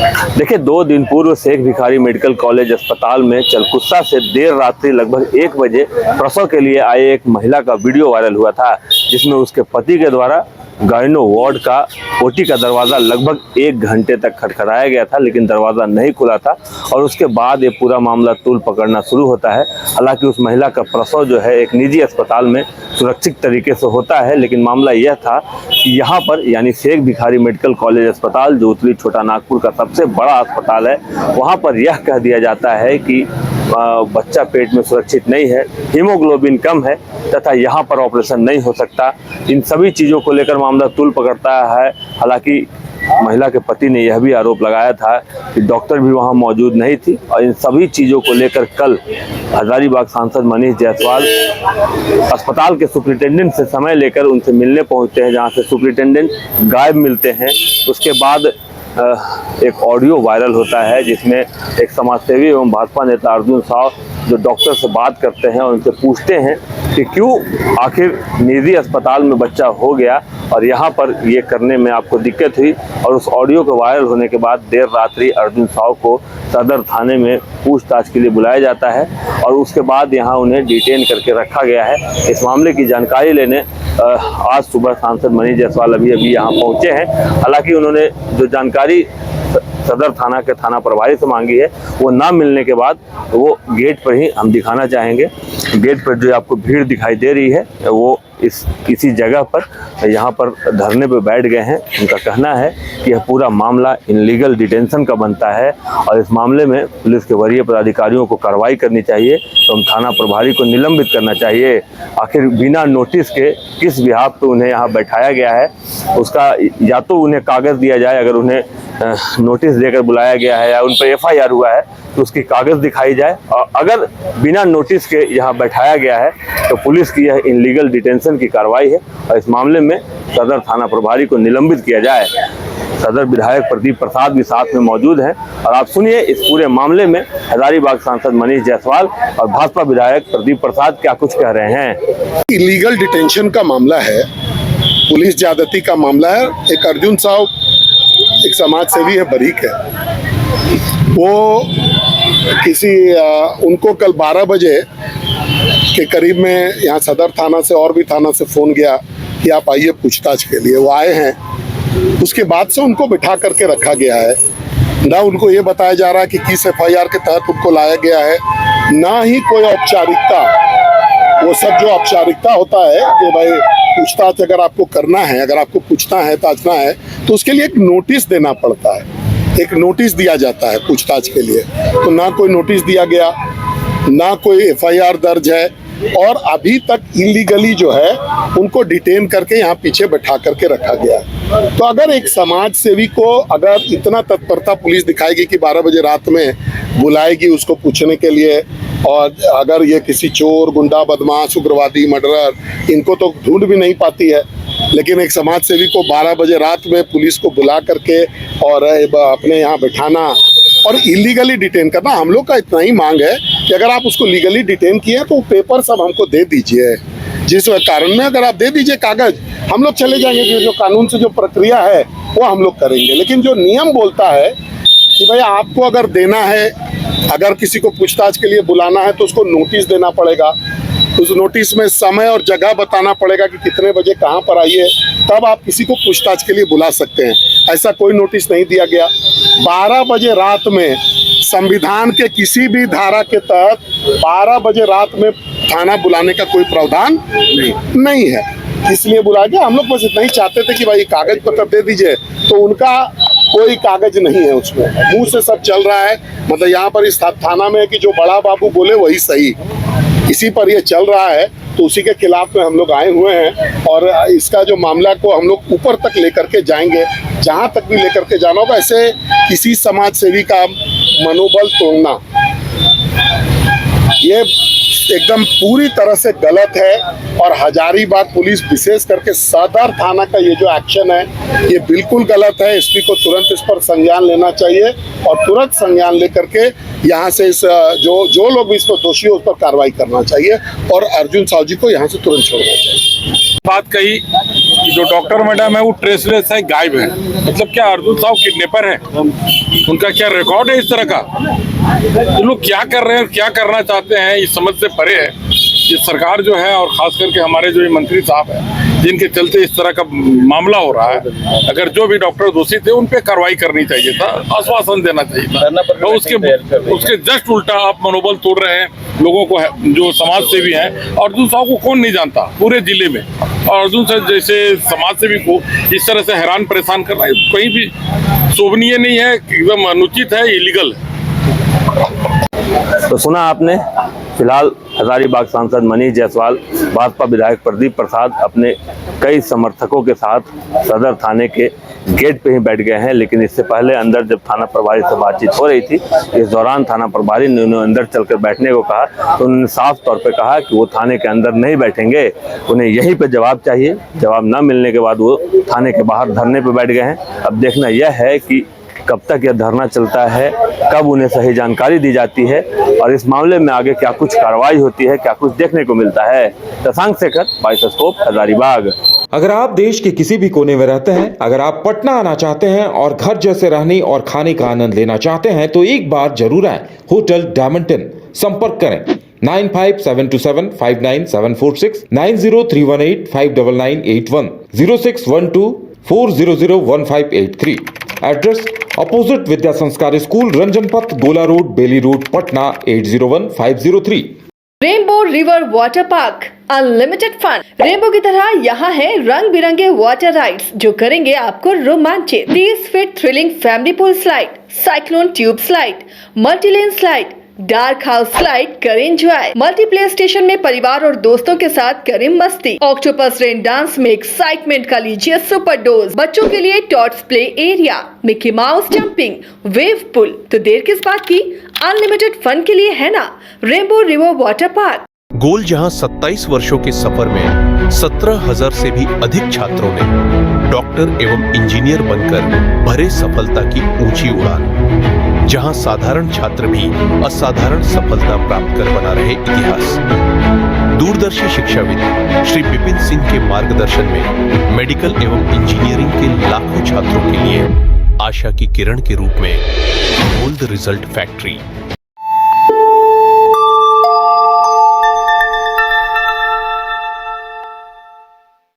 देखिए, 2 दिन पूर्व शेख भिखारी मेडिकल कॉलेज अस्पताल में चलकुस्सा से देर रात्रि लगभग 1 बजे प्रसव के लिए आई एक महिला का वीडियो वायरल हुआ था, जिसमें उसके पति के द्वारा गायनो वार्ड का ओटी का दरवाज़ा लगभग 1 घंटे तक खटखटाया गया था, लेकिन दरवाज़ा नहीं खुला था और उसके बाद ये पूरा मामला तूल पकड़ना शुरू होता है। हालांकि उस महिला का प्रसव जो है एक निजी अस्पताल में सुरक्षित तरीके से होता है, लेकिन मामला यह था कि यहाँ पर यानी शेख भिखारी मेडिकल कॉलेज अस्पताल, जो उत्तरी छोटा नागपुर का सबसे बड़ा अस्पताल है, वहाँ पर यह कह दिया जाता है कि बच्चा पेट में सुरक्षित नहीं है, हीमोग्लोबिन कम है तथा यहाँ पर ऑपरेशन नहीं हो सकता। इन सभी चीज़ों को लेकर मामला तूल पकड़ता है। हालांकि महिला के पति ने यह भी आरोप लगाया था कि डॉक्टर भी वहां मौजूद नहीं थी और इन सभी चीज़ों को लेकर कल हजारीबाग सांसद मनीष जायसवाल अस्पताल के सुपरिटेंडेंट से समय लेकर उनसे मिलने पहुंचते हैं, जहां से सुपरिटेंडेंट गायब मिलते हैं। उसके बाद एक ऑडियो वायरल होता है, जिसमें एक समाजसेवी एवं भाजपा नेता अर्जुन साव जो डॉक्टर से बात करते हैं और उनसे पूछते हैं कि क्यों आखिर निजी अस्पताल में बच्चा हो गया और यहाँ पर ये करने में आपको दिक्कत हुई। और उस ऑडियो के वायरल होने के बाद देर रात्रि अर्जुन साव को सदर थाने में पूछताछ के लिए बुलाया जाता है और उसके बाद यहाँ उन्हें डिटेन करके रखा गया है। इस मामले की जानकारी लेने आज सुबह सांसद मनीष जायसवाल अभी यहाँ पहुँचे हैं। हालांकि उन्होंने जो जानकारी सदर थाना के थाना प्रभारी से मांगी है, वो ना मिलने के बाद वो गेट पर ही हम दिखाना चाहेंगे। गेट पर जो आपको भीड़ दिखाई दे रही है, वो किसी जगह पर यहाँ पर धरने पर बैठ गए हैं। उनका कहना है कि यह पूरा मामला इनलीगल डिटेंशन का बनता है और इस मामले में पुलिस के वरीय पदाधिकारियों को कार्रवाई करनी चाहिए एवं थाना प्रभारी को निलंबित करना चाहिए। आखिर बिना नोटिस के किस बिहाफ पे उन्हें यहाँ बैठाया गया है, उसका या तो उन्हें कागज़ दिया जाए, अगर उन्हें नोटिस देकर बुलाया गया है या उन पर FIR हुआ है तो उसकी कागज़ दिखाई जाए, और अगर बिना नोटिस के यहाँ बैठाया गया है तो पुलिस की यह इनलीगल डिटेंशन की कार्रवाई है और इस मामले में सदर थाना प्रभारी को निलंबित किया जाए। सदर विधायक प्रदीप प्रसाद भी साथ में मौजूद हैं और आप सुनिए इस पूरे मामले में हजारीबाग सांसद मनीष जायसवाल और भाजपा विधायक प्रदीप प्रसाद क्या कुछ कह रहे हैं। इलीगल डिटेंशन का मामला है, पुलिस ज्यादती का मामला है। एक अर्जुन साहब एक समाज सेवी है, बरीक है, वो उनको कल 12 बजे के करीब में यहाँ सदर थाना से और भी थाना से फ़ोन गया कि आप आइए पूछताछ के लिए। वो आए हैं, उसके बाद से उनको बिठा करके रखा गया है। ना उनको ये बताया जा रहा है कि किस FIR के तहत उनको लाया गया है, ना ही कोई औपचारिकता। वो सब जो औपचारिकता होता है कि भाई पूछताछ अगर आपको करना है, अगर आपको पूछना है, ताछना है, तो उसके लिए एक नोटिस देना पड़ता है, एक नोटिस दिया जाता है पूछताछ के लिए। तो ना कोई नोटिस दिया गया, ना कोई FIR दर्ज है और अभी तक इलीगली जो है उनको डिटेन करके यहाँ पीछे बैठा करके रखा गया है। तो अगर एक समाज सेवी को अगर इतना तत्परता पुलिस दिखाएगी कि 12 बजे रात में बुलाएगी उसको पूछने के लिए, और अगर ये किसी चोर, गुंडा, बदमाश, उग्रवादी, मर्डरर, इनको तो ढूंढ भी नहीं पाती है, लेकिन एक समाज सेवी को 12 बजे रात में पुलिस को बुला करके और अपने यहाँ बैठाना और इलीगली डिटेन करना, हम लोग का इतना ही मांग है कि अगर आप उसको लीगली डिटेन किए तो पेपर सब हमको दे दीजिए। जिस कारण में अगर आप दे दीजिए कागज, हम लोग चले जाएंगे, जो कानून से जो प्रक्रिया है वो हम लोग करेंगे। लेकिन जो नियम बोलता है कि भाई आपको अगर देना है, अगर किसी को पूछताछ के लिए बुलाना है तो उसको नोटिस देना पड़ेगा, उस नोटिस में समय और जगह बताना पड़ेगा कि कितने बजे कहाँ पर आइए, तब आप किसी को पूछताछ के लिए बुला सकते हैं। ऐसा कोई नोटिस नहीं दिया गया। 12 बजे रात में संविधान के किसी भी धारा के तहत 12 बजे रात में थाना बुलाने का कोई प्रावधान नहीं है, इसलिए बुला गया। हम लोग बस इतना ही चाहते थे कि भाई कागज पत्र दे दीजिए, तो उनका कोई कागज नहीं है, उसमें मुंह से सब चल रहा है। मतलब यहाँ पर इस थाना में है कि जो बड़ा बाबू बोले वही सही, इसी पर ये चल रहा है। तो उसी के खिलाफ में हम लोग आए हुए हैं और इसका जो मामला को हम लोग ऊपर तक लेकर के जाएंगे, जहाँ तक भी लेकर के जाना होगा। ऐसे किसी समाज सेवी का मनोबल तोड़ना ये एकदम पूरी तरह से गलत है और हजारीबाग पुलिस विशेष करके सदर थाना का ये जो एक्शन है ये बिल्कुल गलत है। SP को तुरंत इस पर संज्ञान लेना चाहिए और तुरंत संज्ञान लेकर के यहाँ से इस जो लोग भी इस पर दोषी हो उस पर कार्रवाई करना चाहिए और अर्जुन साव जी को यहाँ से तुरंत छोड़ना चाहिए। बात कही कि जो डॉक्टर मैडम है वो ट्रेसलेस है, गायब है। मतलब क्या अर्जुन साहब किडनैपर है? उनका क्या रिकॉर्ड है इस तरह का? तो लोग क्या कर रहे हैं, क्या करना चाहते हैं, इस समझ से परे है। ये सरकार जो है और खास करके हमारे जो ये मंत्री साहब हैं, जिनके चलते इस तरह का मामला हो रहा है, अगर जो भी डॉक्टर दोषी थे उन पे कार्रवाई करनी चाहिए था, आश्वासन देना चाहिए था। तो उसके जस्ट उल्टा आप मनोबल तोड़ रहे हैं लोगों को, जो समाज सेवी हैं। अर्जुन साहब को कौन नहीं जानता पूरे जिले में, और अर्जुन साहब जैसे समाज सेवी को इस तरह से हैरान परेशान करना कहीं भी शोभनीय नहीं है, एकदम अनुचित है, इलीगल है। तो सुना आपने, फिलहाल हजारीबाग सांसद मनीष जायसवाल, भाजपा विधायक प्रदीप प्रसाद अपने कई समर्थकों के साथ सदर थाने के गेट पे ही बैठ गए हैं। लेकिन इससे पहले अंदर जब थाना प्रभारी से बातचीत हो रही थी, इस दौरान थाना प्रभारी ने उन्हें अंदर चलकर बैठने को कहा, तो उन्होंने साफ तौर पे कहा कि वो थाने के अंदर नहीं बैठेंगे, उन्हें यहीं पे जवाब चाहिए। जवाब न मिलने के बाद वो थाने के बाहर धरने पे बैठ गए हैं। अब देखना यह है कि कब तक यह धरना चलता है, कब उन्हें सही जानकारी दी जाती है और इस मामले में आगे क्या कुछ कार्रवाई होती है, क्या कुछ देखने को मिलता है। शशांक शेखर, बाइस्कोप, हजारीबाग। अगर आप देश के किसी भी कोने में रहते हैं, अगर आप पटना आना चाहते हैं और घर जैसे रहने और खाने का आनंद लेना चाहते हैं, तो एक बार जरूर आए होटल डायमंड इन। संपर्क करें 9572759746, 9031859981, 0612400158 एड्रेस अपोजिट विद्या संस्कार school, Ranjan Path, Gola road, Bailey road, Patna 801503। Rainbow river water park, unlimited fun. Rainbow की तरह यहाँ है रंग बिरंगे वाटर राइड्स जो करेंगे आपको रोमांचित। 30 feet thrilling family pool slide, cyclone tube slide, multilane slide, dark house slide करें एंजॉय। मल्टी प्ले स्टेशन में परिवार और दोस्तों के साथ करें मस्ती। ऑक्टोपस रेन डांस में एक्साइटमेंट का लीजिए सुपर डोज। बच्चों के लिए tots play area, Mickey Mouse jumping, wave pool. तो देर किस बात की, अनलिमिटेड फन के लिए है ना रेनबो रिवर वाटर पार्क। गोल जहां 27 वर्षों के सफर में 17,000 से भी अधिक छात्रों ने डॉक्टर एवं इंजीनियर बनकर भरे सफलता की ऊंची उड़ान, जहां साधारण छात्र भी असाधारण सफलता प्राप्त कर बना रहे इतिहास। दूरदर्शी शिक्षाविद श्री विपिन सिंह के मार्गदर्शन में मेडिकल एवं इंजीनियरिंग के लाखों छात्रों के लिए आशा की किरण के रूप में गोल्ड रिजल्ट फैक्ट्री।